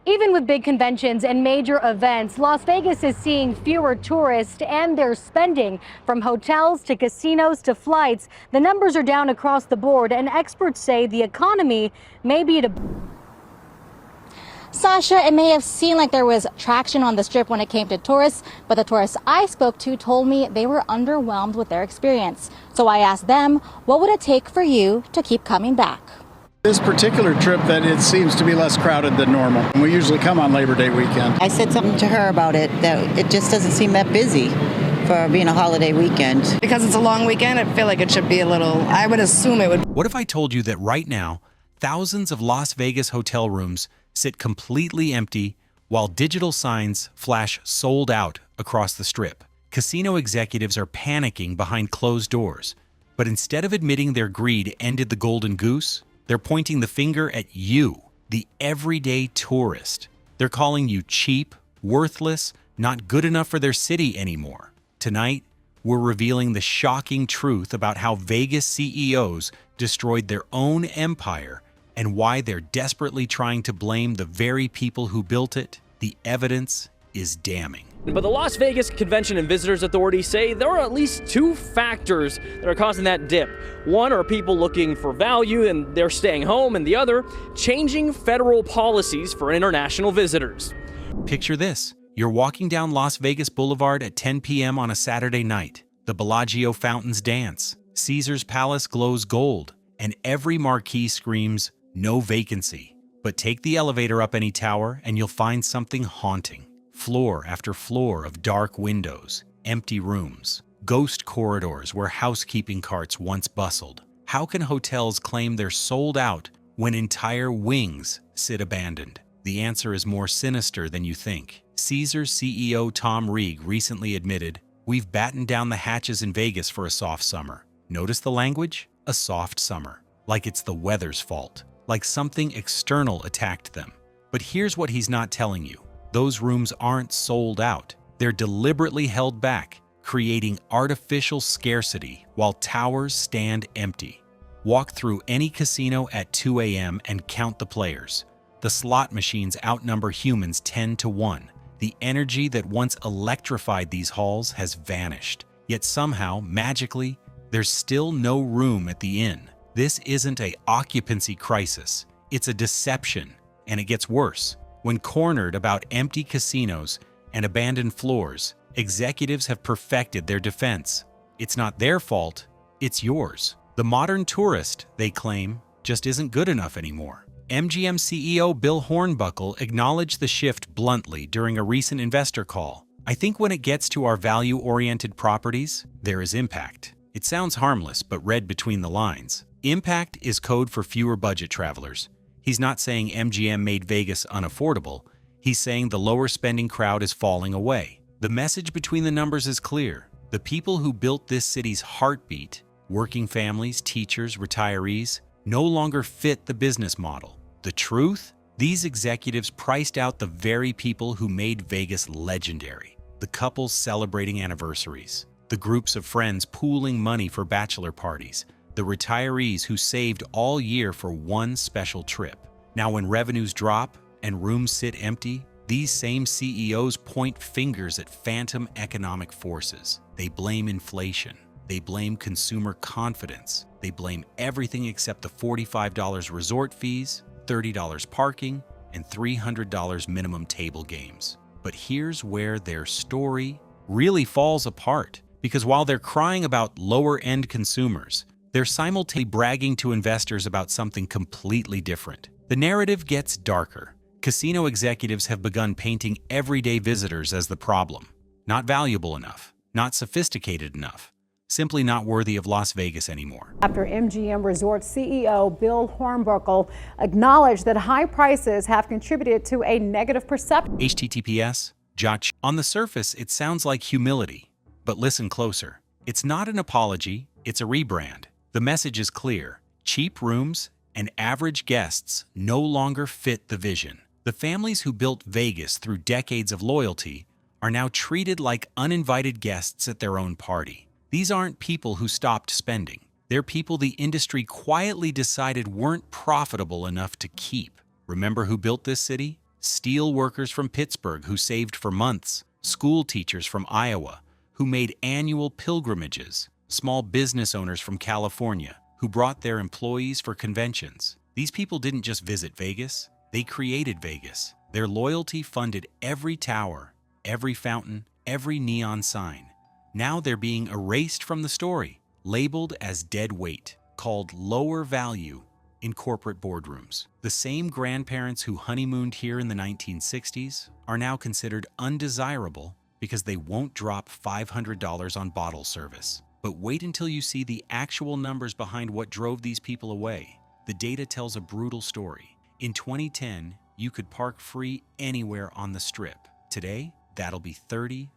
Even with big conventions and major events, Las Vegas is seeing fewer tourists and they're spending. From hotels to casinos to flights, the numbers are down across the board, and experts say the economy may be at a... Sasha, it may have seemed like there was traction on the Strip when it came to tourists, but the tourists I spoke to told me they were underwhelmed with their experience. So I asked them, what would it take for you to keep coming back? This particular trip, that it seems to be less crowded than normal. We usually come on Labor Day weekend. I said something to her about it, that it just doesn't seem that busy for being a holiday weekend. Because it's a long weekend, I feel like it should be a little, I would assume it would. What if I told you that right now, thousands of Las Vegas hotel rooms sit completely empty while digital signs flash sold out across the Strip? Casino executives are panicking behind closed doors, but instead of admitting their greed ended the golden goose, they're pointing the finger at you, the everyday tourist. They're calling you cheap, worthless, not good enough for their city anymore. Tonight, we're revealing the shocking truth about how Vegas CEOs destroyed their own empire and why they're desperately trying to blame the very people who built it. The evidence is damning. But the Las Vegas Convention and Visitors Authority say there are at least two factors that are causing that dip. One are people looking for value and they're staying home, and the other, changing federal policies for international visitors. Picture this. You're walking down Las Vegas Boulevard at 10 p.m. on a Saturday night. The Bellagio fountains dance, Caesar's Palace glows gold, and every marquee screams, "No vacancy." But take the elevator up any tower and you'll find something haunting. Floor after floor of dark windows, empty rooms, ghost corridors where housekeeping carts once bustled. How can hotels claim they're sold out when entire wings sit abandoned? The answer is more sinister than you think. Caesars CEO Tom Reeg recently admitted, "We've battened down the hatches in Vegas for a soft summer." Notice the language? A soft summer. Like it's the weather's fault. Like something external attacked them. But here's what he's not telling you. Those rooms aren't sold out. They're deliberately held back, creating artificial scarcity while towers stand empty. Walk through any casino at 2 a.m. and count the players. The slot machines outnumber humans 10 to 1. The energy that once electrified these halls has vanished. Yet somehow, magically, there's still no room at the inn. This isn't an occupancy crisis. It's a deception, and it gets worse. When cornered about empty casinos and abandoned floors, executives have perfected their defense. It's not their fault, it's yours. The modern tourist, they claim, just isn't good enough anymore. MGM CEO Bill Hornbuckle acknowledged the shift bluntly during a recent investor call. "I think when it gets to our value-oriented properties, there is impact." It sounds harmless, but read between the lines. Impact is code for fewer budget travelers. He's not saying MGM made Vegas unaffordable. He's saying the lower spending crowd is falling away. The message between the numbers is clear. The people who built this city's heartbeat, working families, teachers, retirees, no longer fit the business model. The truth? These executives priced out the very people who made Vegas legendary. The couples celebrating anniversaries, the groups of friends pooling money for bachelor parties, the retirees who saved all year for one special trip. Now when revenues drop and rooms sit empty, these same CEOs point fingers at phantom economic forces. They blame inflation. They blame consumer confidence. They blame everything except the $45 resort fees, $30 parking, and $300 minimum table games. But here's where their story really falls apart. Because while they're crying about lower-end consumers, they're simultaneously bragging to investors about something completely different. The narrative gets darker. Casino executives have begun painting everyday visitors as the problem. Not valuable enough, not sophisticated enough, simply not worthy of Las Vegas anymore. After MGM Resorts CEO Bill Hornbuckle acknowledged that high prices have contributed to a negative perception. HTTPS, Jotch. On the surface, it sounds like humility, but listen closer. It's not an apology, it's a rebrand. The message is clear. Cheap rooms and average guests no longer fit the vision. The families who built Vegas through decades of loyalty are now treated like uninvited guests at their own party. These aren't people who stopped spending. They're people the industry quietly decided weren't profitable enough to keep. Remember who built this city? steel workers from Pittsburgh who saved for months, school teachers from Iowa who made annual pilgrimages, small business owners from California who brought their employees for conventions. These people didn't just visit Vegas, they created Vegas. Their loyalty funded every tower, every fountain, every neon sign. Now they're being erased from the story, labeled as dead weight, called lower value in corporate boardrooms. The same grandparents who honeymooned here in the 1960s are now considered undesirable because they won't drop $500 on bottle service. But wait until you see the actual numbers behind what drove these people away. The data tells a brutal story. In 2010, you could park free anywhere on the Strip. Today, that'll be $30.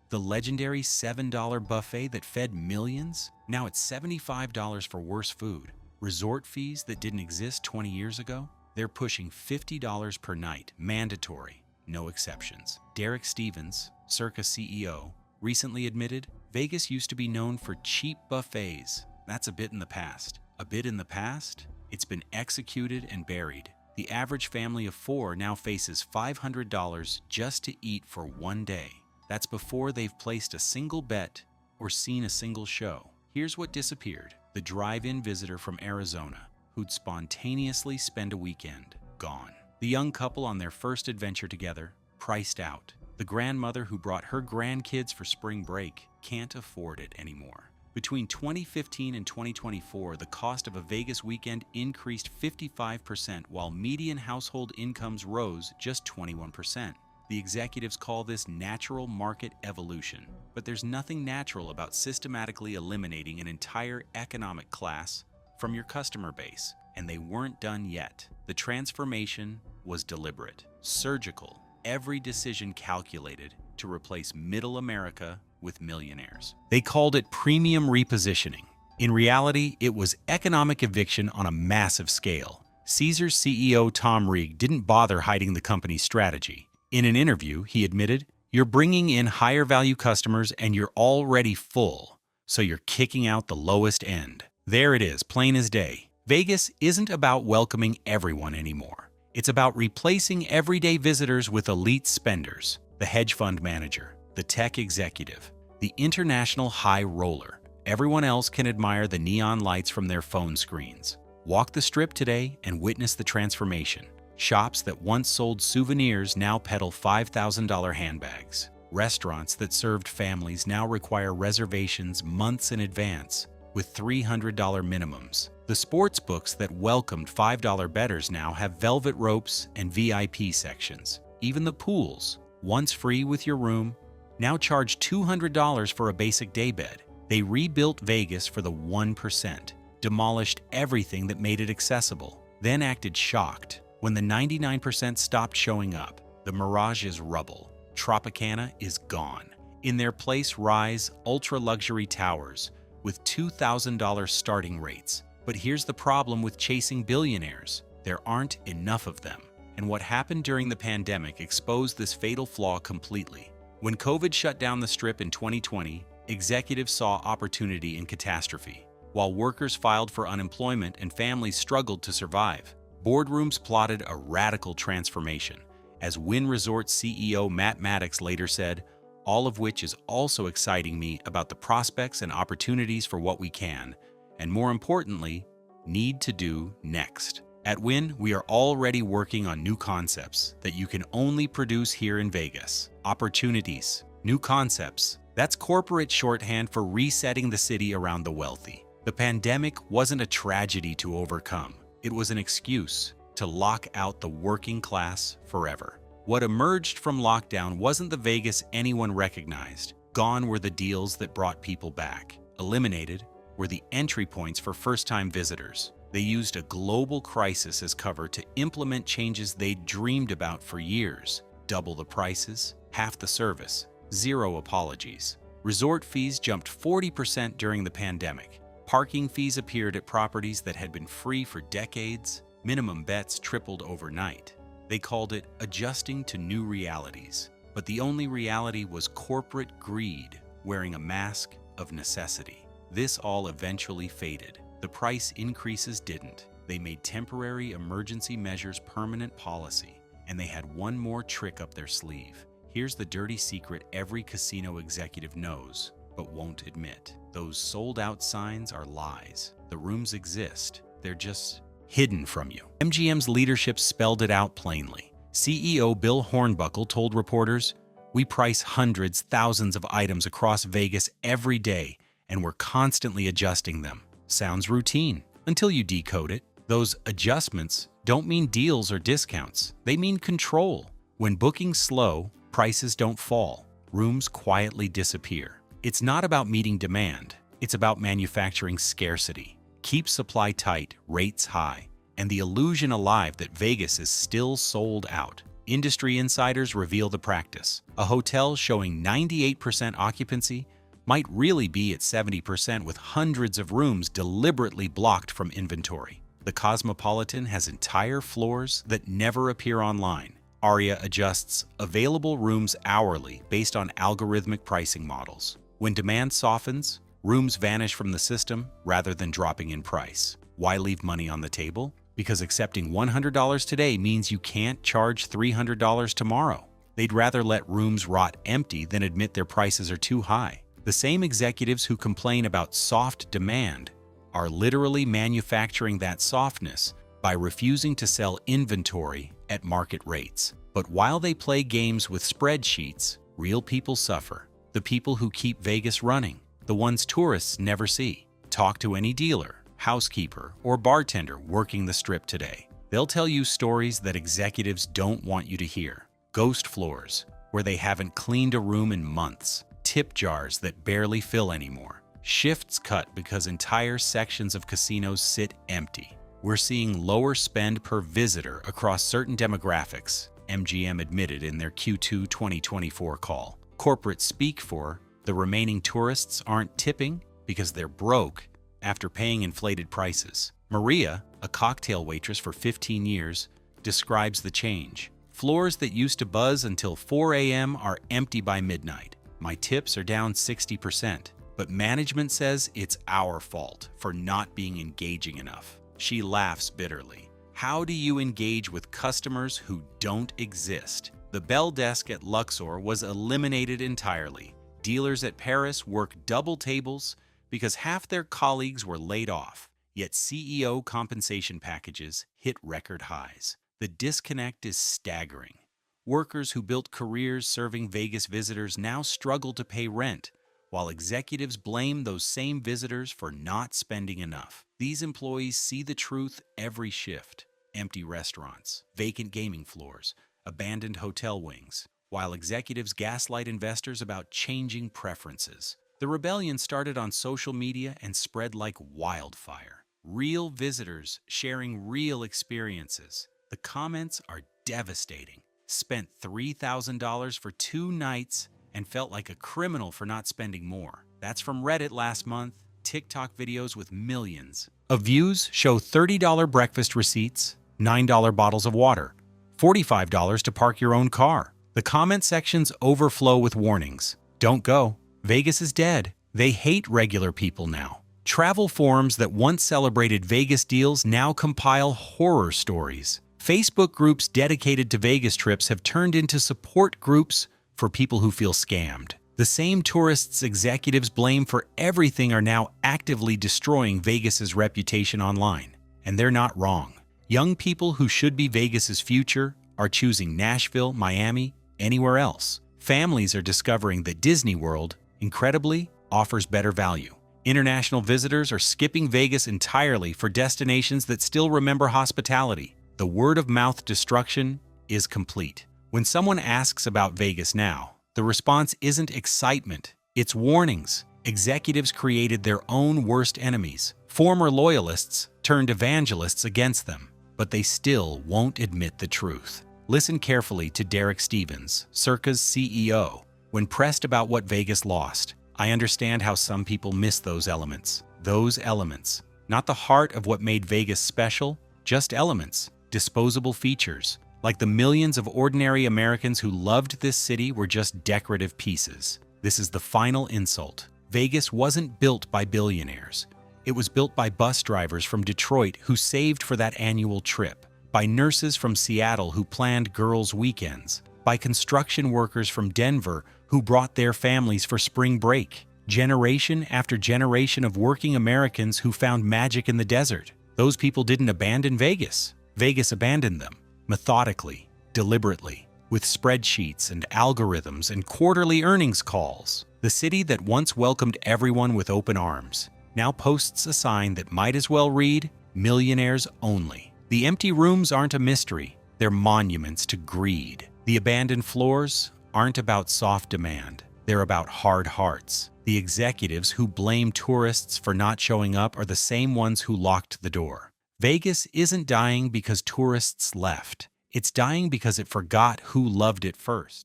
The legendary $7 buffet that fed millions? Now it's $75 for worse food. Resort fees that didn't exist 20 years ago? They're pushing $50 per night, mandatory, no exceptions. Derek Stevens, Circa CEO, recently admitted Vegas used to be known for cheap buffets. That's a bit in the past. A bit in the past? It's been executed and buried. The average family of 4 now faces $500 just to eat for one day. That's before they've placed a single bet or seen a single show. Here's what disappeared. The drive-in visitor from Arizona who'd spontaneously spend a weekend, gone. The young couple on their first adventure together, priced out. The grandmother who brought her grandkids for spring break can't afford it anymore. Between 2015 and 2024, the cost of a Vegas weekend increased 55%, while median household incomes rose just 21%. The executives call this natural market evolution, but there's nothing natural about systematically eliminating an entire economic class from your customer base, and they weren't done yet. The transformation was deliberate, surgical, every decision calculated to replace middle America with millionaires. They called it premium repositioning. In reality, it was economic eviction on a massive scale. Caesars CEO Tom Reeg didn't bother hiding the company's strategy. In an interview, he admitted, "You're bringing in higher value customers and you're already full, so you're kicking out the lowest end." There it is, plain as day. Vegas isn't about welcoming everyone anymore. It's about replacing everyday visitors with elite spenders, the hedge fund manager, the tech executive, the international high roller. Everyone else can admire the neon lights from their phone screens. Walk the Strip today and witness the transformation. Shops that once sold souvenirs now peddle $5,000 handbags. Restaurants that served families now require reservations months in advance with $300 minimums. The sports books that welcomed $5 bettors now have velvet ropes and VIP sections. Even the pools, once free with your room, now charge $200 for a basic daybed. They rebuilt Vegas for the 1%, demolished everything that made it accessible, then acted shocked when the 99% stopped showing up. The Mirage is rubble. Tropicana is gone. In their place rise ultra-luxury towers with $2,000 starting rates. But here's the problem with chasing billionaires. There aren't enough of them. And what happened during the pandemic exposed this fatal flaw completely. When COVID shut down the Strip in 2020, executives saw opportunity in catastrophe. While workers filed for unemployment and families struggled to survive, boardrooms plotted a radical transformation. As Wynn Resorts CEO Matt Maddox later said, "All of which is also exciting me about the prospects and opportunities for what we can, and more importantly, need to do next." At Wynn, we are already working on new concepts that you can only produce here in Vegas. Opportunities, new concepts. That's corporate shorthand for resetting the city around the wealthy. The pandemic wasn't a tragedy to overcome. It was an excuse to lock out the working class forever. What emerged from lockdown wasn't the Vegas anyone recognized. Gone were the deals that brought people back. Eliminated were the entry points for first-time visitors. They used a global crisis as cover to implement changes they'd dreamed about for years. Double the prices, half the service, zero apologies. Resort fees jumped 40% during the pandemic. Parking fees appeared at properties that had been free for decades. Minimum bets tripled overnight. They called it adjusting to new realities. But the only reality was corporate greed, wearing a mask of necessity. This all eventually faded. The price increases didn't. They made temporary emergency measures permanent policy. And they had one more trick up their sleeve. Here's the dirty secret every casino executive knows, but won't admit. Those sold-out signs are lies. The rooms exist. They're just hidden from you. MGM's leadership spelled it out plainly. CEO Bill Hornbuckle told reporters, "We price hundreds, thousands of items across Vegas every day, and we're constantly adjusting them." Sounds routine until you decode it. Those adjustments don't mean deals or discounts. They mean control. When booking's slow, prices don't fall. Rooms quietly disappear. It's not about meeting demand. It's about manufacturing scarcity. Keep supply tight, rates high, and the illusion alive that Vegas is still sold out. Industry insiders reveal the practice. A hotel showing 98% occupancy might really be at 70% with hundreds of rooms deliberately blocked from inventory. The Cosmopolitan has entire floors that never appear online. Aria adjusts available rooms hourly based on algorithmic pricing models. When demand softens, rooms vanish from the system rather than dropping in price. Why leave money on the table? Because accepting $100 today means you can't charge $300 tomorrow. They'd rather let rooms rot empty than admit their prices are too high. The same executives who complain about soft demand are literally manufacturing that softness by refusing to sell inventory at market rates. But while they play games with spreadsheets, real people suffer. The people who keep Vegas running, the ones tourists never see. Talk to any dealer, housekeeper, or bartender working the strip today. They'll tell you stories that executives don't want you to hear. Ghost floors, where they haven't cleaned a room in months. Tip jars that barely fill anymore. Shifts cut because entire sections of casinos sit empty. We're seeing lower spend per visitor across certain demographics, MGM admitted in their Q2 2024 call. Corporate speak for the remaining tourists aren't tipping because they're broke after paying inflated prices. Maria, a cocktail waitress for 15 years, describes the change. Floors that used to buzz until 4 a.m. are empty by midnight. My tips are down 60%, but management says it's our fault for not being engaging enough. She laughs bitterly. How do you engage with customers who don't exist? The bell desk at Luxor was eliminated entirely. Dealers at Paris work double tables because half their colleagues were laid off. Yet CEO compensation packages hit record highs. The disconnect is staggering. Workers who built careers serving Vegas visitors now struggle to pay rent, while executives blame those same visitors for not spending enough. These employees see the truth every shift. Empty restaurants, vacant gaming floors, abandoned hotel wings, while executives gaslight investors about changing preferences. The rebellion started on social media and spread like wildfire. Real visitors sharing real experiences. The comments are devastating. Spent $3,000 for 2 nights and felt like a criminal for not spending more. That's from Reddit last month. TikTok videos with millions of views show $30 breakfast receipts, $9 bottles of water, $45 to park your own car. The comment sections overflow with warnings. Don't go. Vegas is dead. They hate regular people now. Travel forums that once celebrated Vegas deals now compile horror stories. Facebook groups dedicated to Vegas trips have turned into support groups for people who feel scammed. The same tourists executives blame for everything are now actively destroying Vegas's reputation online. And they're not wrong. Young people who should be Vegas's future are choosing Nashville, Miami, anywhere else. Families are discovering that Disney World, incredibly, offers better value. International visitors are skipping Vegas entirely for destinations that still remember hospitality. The word-of-mouth destruction is complete. When someone asks about Vegas now, the response isn't excitement, it's warnings. Executives created their own worst enemies. Former loyalists turned evangelists against them, but they still won't admit the truth. Listen carefully to Derek Stevens, Circa's CEO. When pressed about what Vegas lost, I understand how some people miss those elements. Those elements. Not the heart of what made Vegas special, just elements. Disposable features. Like the millions of ordinary Americans who loved this city were just decorative pieces. This is the final insult. Vegas wasn't built by billionaires. It was built by bus drivers from Detroit who saved for that annual trip. by nurses from Seattle who planned girls' weekends, by construction workers from Denver who brought their families for spring break, generation after generation of working Americans who found magic in the desert. Those people didn't abandon Vegas. Vegas abandoned them, methodically, deliberately, with spreadsheets and algorithms and quarterly earnings calls. The city that once welcomed everyone with open arms now posts a sign that might as well read, "Millionaires only." The empty rooms aren't a mystery, they're monuments to greed. The abandoned floors aren't about soft demand, they're about hard hearts. The executives who blame tourists for not showing up are the same ones who locked the door. Vegas isn't dying because tourists left. It's dying because it forgot who loved it first.